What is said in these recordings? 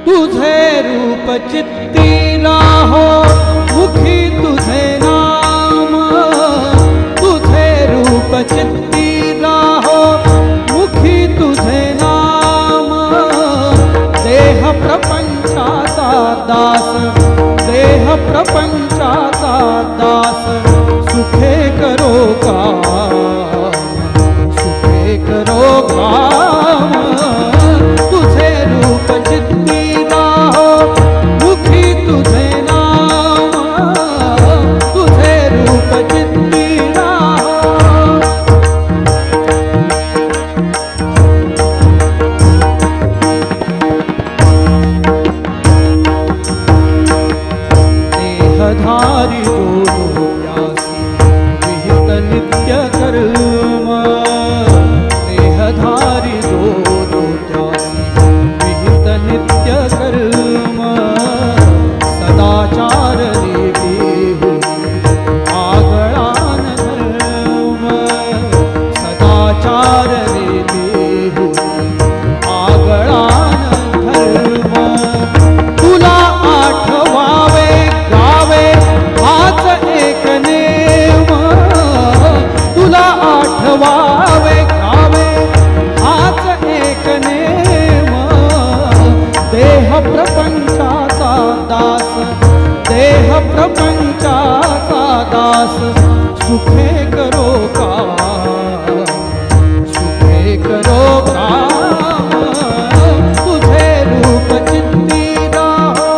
तुझे रूप चित्ती राहो मुखी तुझे नाम, तुझे रूप चित्ती राहो मुखी तुझे नाम। देह प्रपंचाचा दास, देह प्रपंचाचा दास, सुखे करो काम, सुखे करो काम। तुझे रूप चित्ती राहो मुखी तुझे नाम, तुझे रूप चित्ती राहो। देहधारी जो प्यासी विहित नित्य कर्म, देहधारी जो प्यासी विहित नित्य कर्म। सदाचार देवी हुई आगळान धर्म, सदाचार देवी हुई आगळान धर्म। तुला आठवावे गावे हाच एक नेम, तुला आठवावे गावे हाच एक नेम। देह प्रपंचाचा दास, देह प्रपंचाचा दास, सुखे करो काम, सुखे करो काम। तुझे रूप चित्ती राहो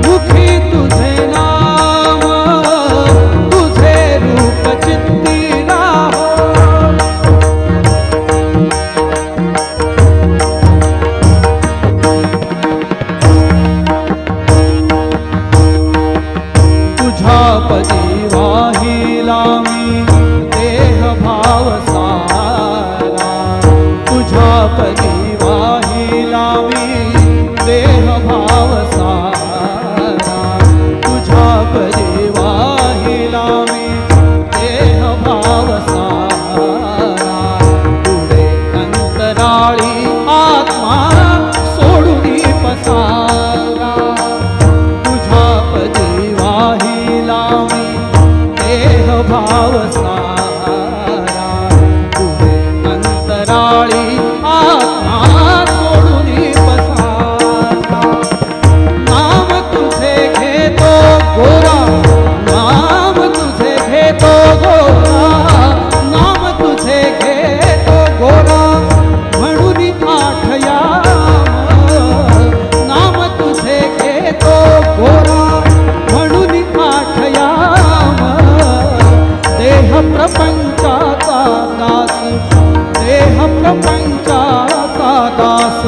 मुखी तुझे नाम, तुझे रूप चित्ती राहो। तुझ्या पदी वाहिला मी देह भाव सारा, तुझ्या पदी वाहिला मी देह भाव सारा, तुझ्या पदी वाहिला मी देह भाव सारा। पुढे अंतराळी आत्मा सोडून पसारा, तुझ्या पदी वाहिला मी देह भाव सारा। पुढे अंतराळी आत्मा सोडून पसारा। नाम तुझे घेतो गोरा, नाम तुझे घेतो गोरा, नाम तुझे घेतो गोरा, म्हणून आठयाम। नाम तुझे घेतो गोरा म्हणून आठयाम। देह प्रपंचाचा दास, देह प्रपंचाचा दास,